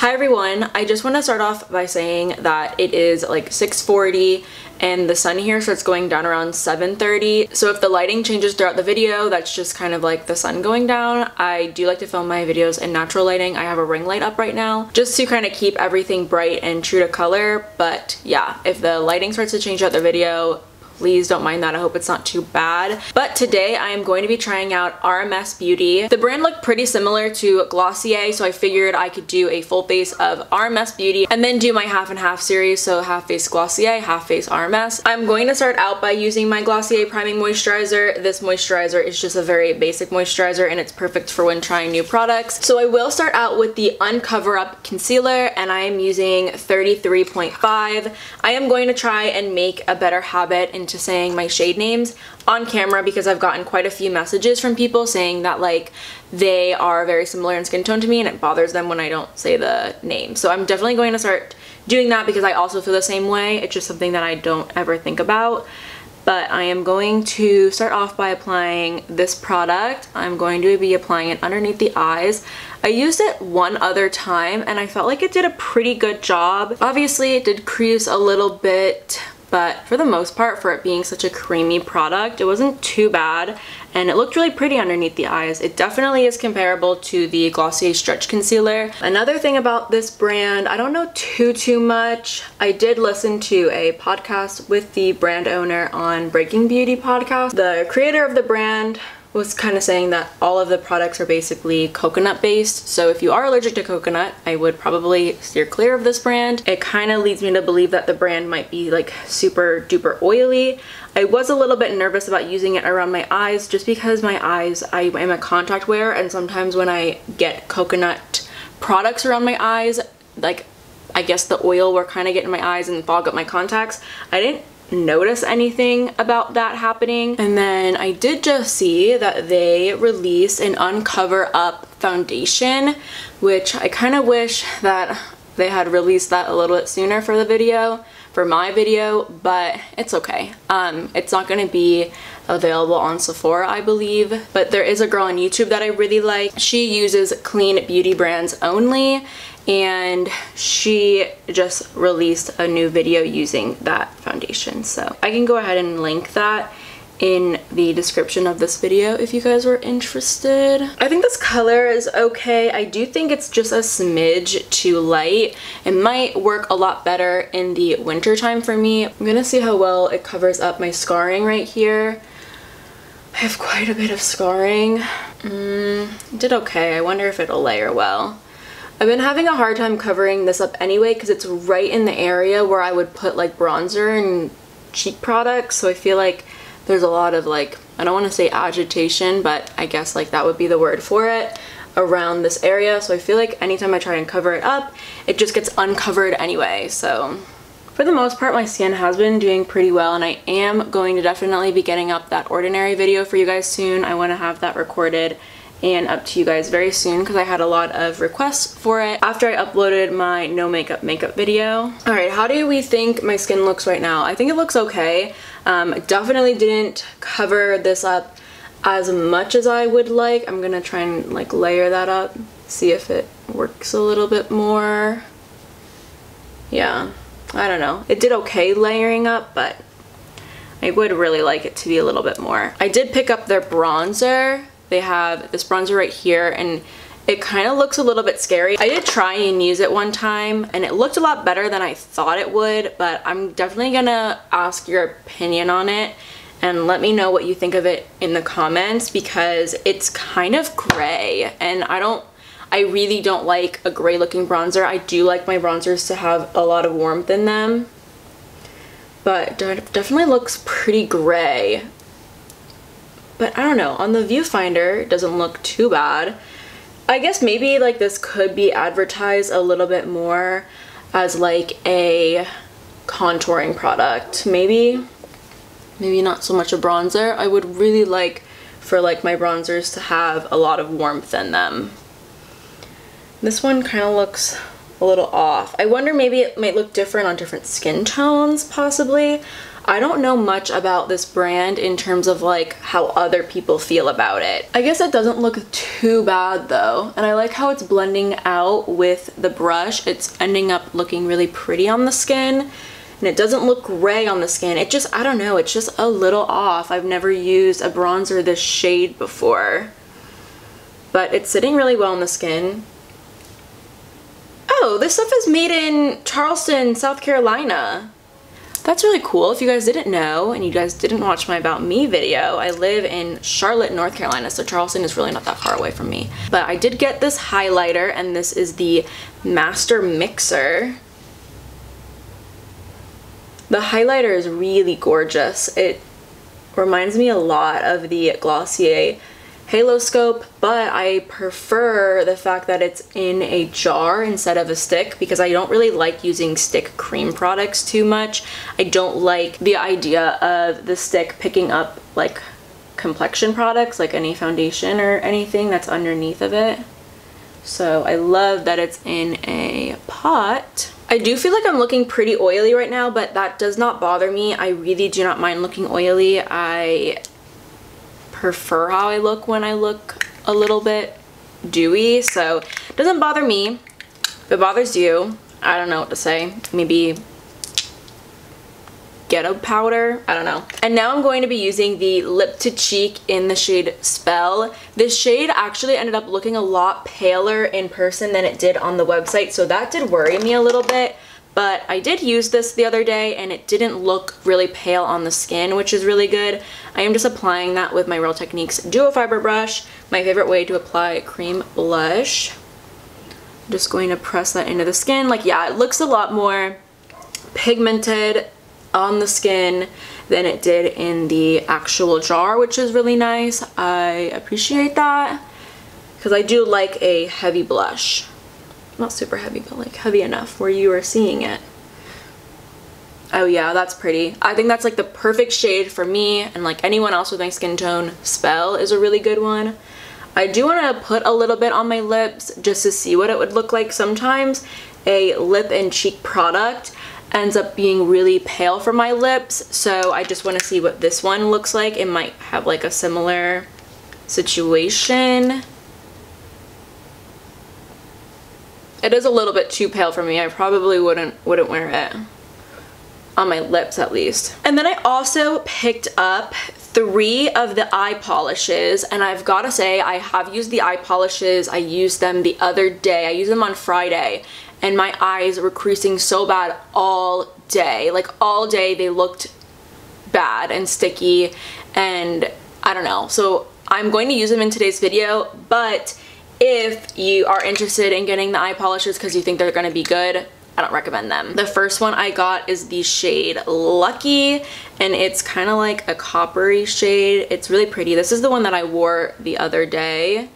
Hi everyone, I just want to start off by saying that it is like 6:40 and the sun here starts going down around 7:30. So if the lighting changes throughout the video, that's just kind of like the sun going down. I do like to film my videos in natural lighting. I have a ring light up right now just to kind of keep everything bright and true to color. But yeah, if the lighting starts to change throughout the video, please don't mind that. I hope it's not too bad. But today I am going to be trying out RMS Beauty. The brand looked pretty similar to Glossier, so I figured I could do a full face of RMS Beauty and then do my half and half series, so half face Glossier, half face RMS. I'm going to start out by using my Glossier Priming Moisturizer. This moisturizer is just a very basic moisturizer and it's perfect for when trying new products. So I will start out with the Uncover Up Concealer and I am using 33.5. I am going to try and make a better habit into saying my shade names on camera because I've gotten quite a few messages from people saying that like they are very similar in skin tone to me and it bothers them when I don't say the name. So I'm definitely going to start doing that because I also feel the same way. It's just something that I don't ever think about. But I am going to start off by applying this product. I'm going to be applying it underneath the eyes. I used it one other time and I felt like it did a pretty good job. Obviously it did crease a little bit, but for the most part, for it being such a creamy product, it wasn't too bad and it looked really pretty underneath the eyes. It definitely is comparable to the Glossier Stretch Concealer. Another thing about this brand, I don't know too much. I did listen to a podcast with the brand owner on Breaking Beauty podcast. The creator of the brand was kind of saying that all of the products are basically coconut based, so if you are allergic to coconut, I would probably steer clear of this brand. It kind of leads me to believe that the brand might be like super duper oily. I was a little bit nervous about using it around my eyes just because my eyes, I am a contact wearer, and sometimes when I get coconut products around my eyes, like I guess the oil will kind of get in my eyes and fog up my contacts. I didn't notice anything about that happening. And then I did just see that they released an Uncover Up foundation, which I kind of wish that they had released that a little bit sooner for the video, for my video, but it's okay. It's not going to be available on Sephora, I believe, but there is a girl on YouTube that I really like. She uses clean beauty brands only, and she just released a new video using that foundation, so I can go ahead and link that in the description of this video if you guys were interested. I think this color is okay. I do think it's just a smidge too light. It might work a lot better in the winter time for me. I'm gonna see how well it covers up my scarring right here. I have quite a bit of scarring. It did okay. I wonder if it'll layer well. I've been having a hard time covering this up anyway because it's right in the area where I would put like bronzer and cheek products, so I feel like there's a lot of like, I don't want to say agitation, but I guess like that would be the word for it, around this area. So I feel like anytime I try and cover it up, it just gets uncovered anyway. So for the most part, my skin has been doing pretty well, and I am going to definitely be getting up that Ordinary video for you guys soon. I want to have that recorded and up to you guys very soon because I had a lot of requests for it after I uploaded my no makeup video. Alright, how do we think my skin looks right now? I think it looks okay. Definitely didn't cover this up as much as I would like. I'm gonna try and like layer that up, see if it works a little bit more. Yeah, I don't know. It did okay layering up, but I would really like it to be a little bit more. I did pick up their bronzer. They have this bronzer right here and it kind of looks a little bit scary. I did try and use it one time and it looked a lot better than I thought it would, but I'm definitely gonna ask your opinion on it and let me know what you think of it in the comments because it's kind of gray and I really don't like a gray looking bronzer. I do like my bronzers to have a lot of warmth in them, but it definitely looks pretty gray. But I don't know, on the viewfinder it doesn't look too bad. I guess maybe like this could be advertised a little bit more as like a contouring product. Maybe not so much a bronzer. I would really like for like my bronzers to have a lot of warmth in them. This one kind of looks a little off. I wonder maybe it might look different on different skin tones possibly. I don't know much about this brand in terms of like how other people feel about it. I guess it doesn't look too bad though, and I like how it's blending out with the brush. It's ending up looking really pretty on the skin, and it doesn't look gray on the skin. It just, I don't know, it's just a little off. I've never used a bronzer this shade before, but it's sitting really well on the skin. Oh, this stuff is made in Charleston, South Carolina. That's really cool. If you guys didn't know and you guys didn't watch my About Me video, I live in Charlotte, North Carolina, so Charleston is really not that far away from me. But I did get this highlighter, and this is the Master Mixer. The highlighter is really gorgeous. It reminds me a lot of the Glossier Halo Scope, but I prefer the fact that it's in a jar instead of a stick because I don't really like using stick cream products too much. I don't like the idea of the stick picking up like complexion products, like any foundation or anything that's underneath of it. So I love that it's in a pot. I do feel like I'm looking pretty oily right now, but that does not bother me. I really do not mind looking oily. I prefer how I look when I look a little bit dewy, so it doesn't bother me. If it bothers you, I don't know what to say. Maybe ghetto powder, I don't know. And now I'm going to be using the Lip to Cheek in the shade Spell. This shade actually ended up looking a lot paler in person than it did on the website, so that did worry me a little bit. But I did use this the other day and it didn't look really pale on the skin, which is really good. I am just applying that with my Real Techniques Duo Fiber brush, my favorite way to apply cream blush. I'm just going to press that into the skin. Like, yeah, it looks a lot more pigmented on the skin than it did in the actual jar, which is really nice. I appreciate that because I do like a heavy blush. Not super heavy, but like heavy enough where you are seeing it. Oh yeah, that's pretty. I think that's like the perfect shade for me and like anyone else with my skin tone. Spell is a really good one. I do want to put a little bit on my lips just to see what it would look like. Sometimes a lip and cheek product ends up being really pale for my lips, so I just want to see what this one looks like. It might have like a similar situation. It is a little bit too pale for me. I probably wouldn't wear it on my lips at least. And then I also picked up 3 of the eye polishes, and I've got to say I have used the eye polishes. I used them the other day. I used them on Friday and my eyes were creasing so bad all day. Like all day they looked bad and sticky, and I don't know. So I'm going to use them in today's video, but if you are interested in getting the eye polishes because you think they're going to be good, I don't recommend them. The first one I got is the shade Lucky, and it's kind of like a coppery shade. It's really pretty. This is the one that I wore the other day.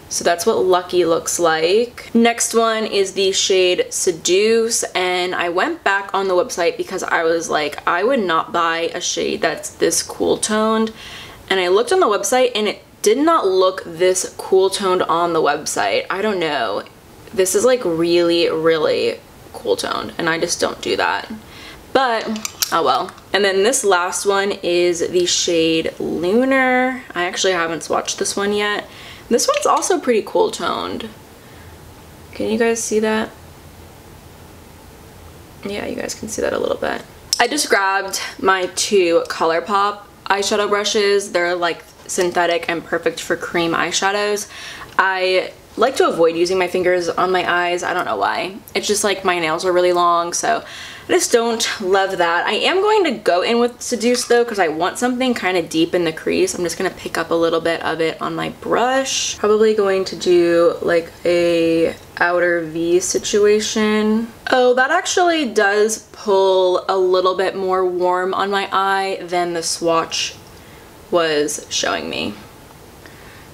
So that's what Lucky looks like. Next one is the shade Seduce, and I went back on the website because I was like, I would not buy a shade that's this cool toned. And I looked on the website and it did not look this cool toned on the website. I don't know. This is like really, really cool toned, and I just don't do that. But oh well. And then this last one is the shade Lunar. I actually haven't swatched this one yet. This one's also pretty cool toned. Can you guys see that? Yeah, you guys can see that a little bit. I just grabbed my 2 ColourPop eyeshadow brushes. They're like synthetic and perfect for cream eyeshadows. I like to avoid using my fingers on my eyes. I don't know why. It's just like my nails are really long, so I just don't love that. I am going to go in with Seduce though because I want something kind of deep in the crease. I'm just going to pick up a little bit of it on my brush. Probably going to do like a outer V situation. Oh, that actually does pull a little bit more warm on my eye than the swatch was showing me.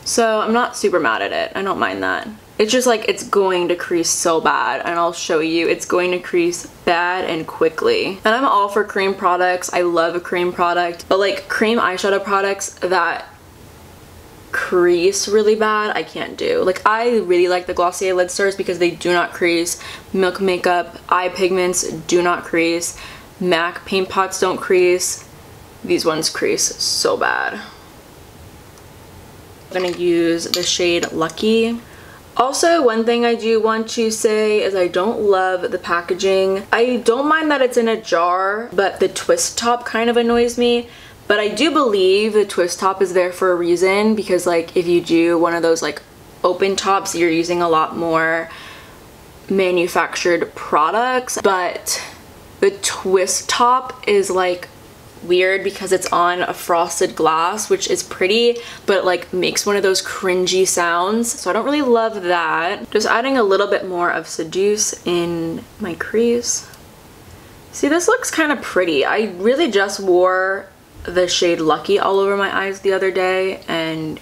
So I'm not super mad at it. I don't mind that. It's just like it's going to crease so bad, and I'll show you. It's going to crease bad and quickly. And I'm all for cream products. I love a cream product, but like cream eyeshadow products that crease really bad, I can't do. Like I really like the Glossier lid stars because they do not crease. Milk Makeup eye pigments do not crease. MAC paint pots don't crease. These ones crease so bad. I'm gonna use the shade Lucky. Also, one thing I do want to say is I don't love the packaging. I don't mind that it's in a jar, but the twist top kind of annoys me. But I do believe the twist top is there for a reason, because like if you do one of those like open tops, you're using a lot more manufactured products. But the twist top is like weird because it's on a frosted glass, which is pretty, but like makes one of those cringy sounds. So I don't really love that. Just adding a little bit more of Seduce in my crease. See, this looks kind of pretty. I really just wore the shade Lucky all over my eyes the other day, and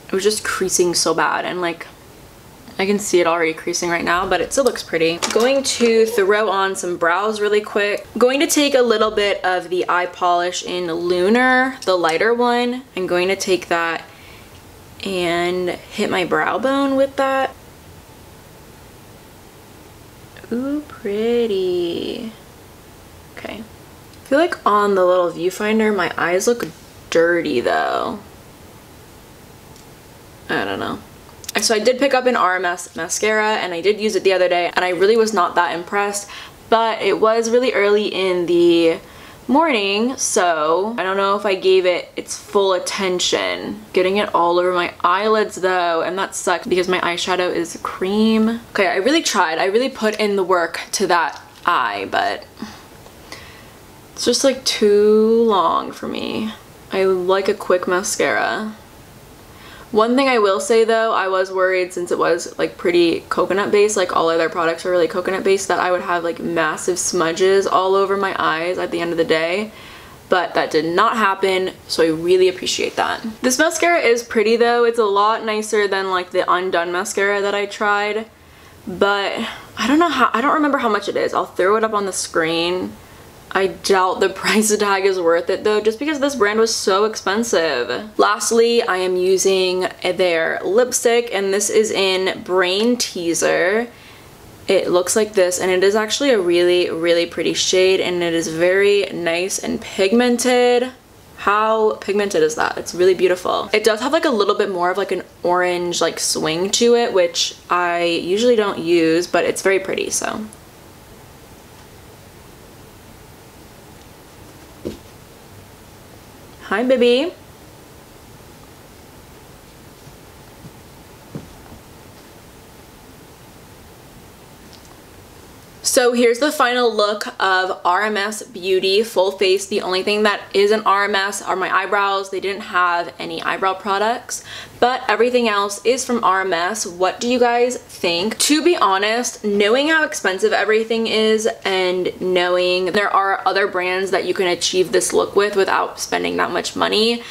it was just creasing so bad, and like I can see it already creasing right now, but it still looks pretty. Going to throw on some brows really quick. Going to take a little bit of the eye polish in Lunar, the lighter one. I'm going to take that and hit my brow bone with that. Ooh, pretty. Okay. I feel like on the little viewfinder, my eyes look dirty though. I don't know. So I did pick up an RMS mascara, and I did use it the other day, and I really was not that impressed, but it was really early in the morning, so I don't know if I gave it its full attention. Getting it all over my eyelids though, and that sucks because my eyeshadow is cream. Okay, I really tried. I really put in the work to that eye, but it's just like too long for me. I like a quick mascara. One thing I will say though, I was worried, since it was like pretty coconut based, like all other products are really coconut based, that I would have like massive smudges all over my eyes at the end of the day. But that did not happen, so I really appreciate that. This mascara is pretty though. It's a lot nicer than like the Undone mascara that I tried. But I don't remember how much it is. I'll throw it up on the screen. I doubt the price tag is worth it though, just because this brand was so expensive. Lastly, I am using their lipstick, and this is in Brain Teaser. It looks like this, and it is actually a really, really pretty shade, and it is very nice and pigmented. How pigmented is that? It's really beautiful. It does have like a little bit more of like an orange like swing to it, which I usually don't use, but it's very pretty, so. Hi, baby. So here's the final look of RMS Beauty Full Face. The only thing that isn't RMS are my eyebrows. They didn't have any eyebrow products, but everything else is from RMS. What do you guys think? To be honest, knowing how expensive everything is and knowing there are other brands that you can achieve this look with without spending that much money,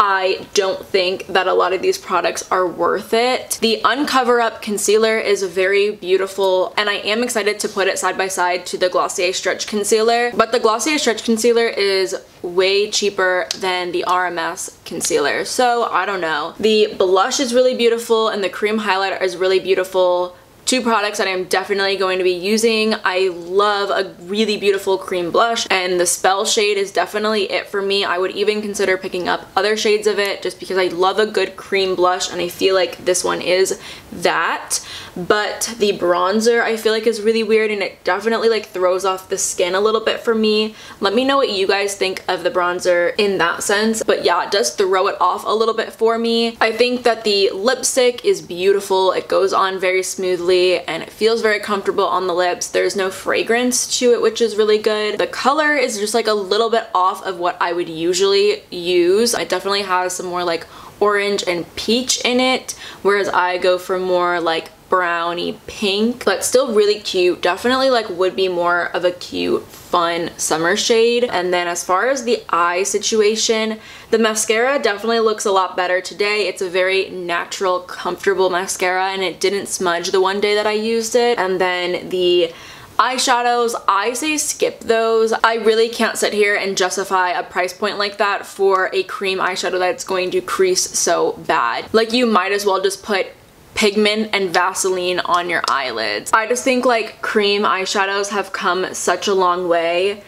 I don't think that a lot of these products are worth it. The Uncover Up Concealer is very beautiful, and I am excited to put it side by side to the Glossier Stretch Concealer, but the Glossier Stretch Concealer is way cheaper than the RMS concealer, so I don't know. The blush is really beautiful, and the cream highlighter is really beautiful. Two products that I'm definitely going to be using. I love a really beautiful cream blush, and the Spell shade is definitely it for me. I would even consider picking up other shades of it just because I love a good cream blush, and I feel like this one is that. But the bronzer I feel like is really weird, and it definitely like throws off the skin a little bit for me. Let me know what you guys think of the bronzer in that sense, but yeah, it does throw it off a little bit for me. I think that the lipstick is beautiful. It goes on very smoothly and it feels very comfortable on the lips. There's no fragrance to it, which is really good. The color is just like a little bit off of what I would usually use. It definitely has some more like orange and peach in it, whereas I go for more like browny pink, but still really cute. Definitely like would be more of a cute fun summer shade. And then as far as the eye situation, the mascara definitely looks a lot better today. It's a very natural, comfortable mascara, and it didn't smudge the one day that I used it. And then the eyeshadows, I say skip those. I really can't sit here and justify a price point like that for a cream eyeshadow that's going to crease so bad. Like, you might as well just put pigment and Vaseline on your eyelids. I just think like cream eyeshadows have come such a long way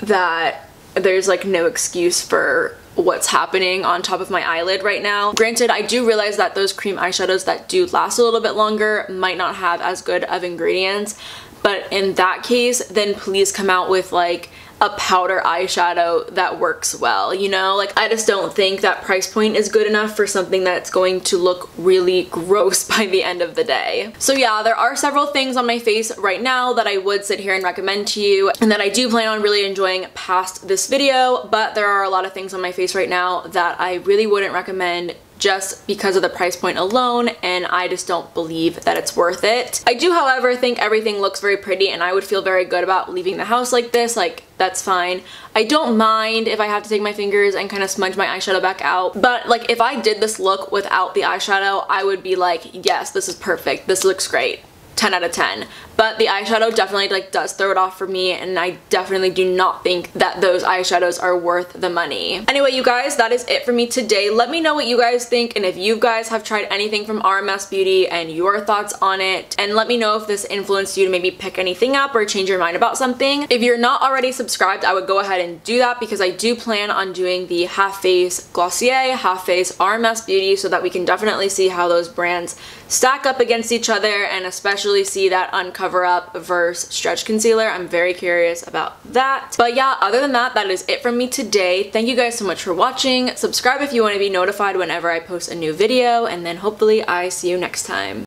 that there's like no excuse for what's happening on top of my eyelid right now. Granted, I do realize that those cream eyeshadows that do last a little bit longer might not have as good of ingredients, but in that case, then please come out with like a powder eyeshadow that works well, you know? Like, I just don't think that price point is good enough for something that's going to look really gross by the end of the day. So yeah, there are several things on my face right now that I would sit here and recommend to you and that I do plan on really enjoying past this video, but there are a lot of things on my face right now that I really wouldn't recommend just because of the price point alone, and I just don't believe that it's worth it. I do, however, think everything looks very pretty and I would feel very good about leaving the house like this. Like, that's fine. I don't mind if I have to take my fingers and kind of smudge my eyeshadow back out, but like if I did this look without the eyeshadow, I would be like, yes, this is perfect. This looks great. 10 out of 10. But the eyeshadow definitely like does throw it off for me, and I definitely do not think that those eyeshadows are worth the money. Anyway, you guys, that is it for me today. Let me know what you guys think and if you guys have tried anything from RMS Beauty and your thoughts on it, and let me know if this influenced you to maybe pick anything up or change your mind about something. If you're not already subscribed, I would go ahead and do that because I do plan on doing the half face Glossier, half face RMS Beauty, so that we can definitely see how those brands stack up against each other and especially see that uncover up versus stretch concealer. I'm very curious about that. But yeah, other than that, that is it from me today. Thank you guys so much for watching. Subscribe if you want to be notified whenever I post a new video, and then hopefully I see you next time.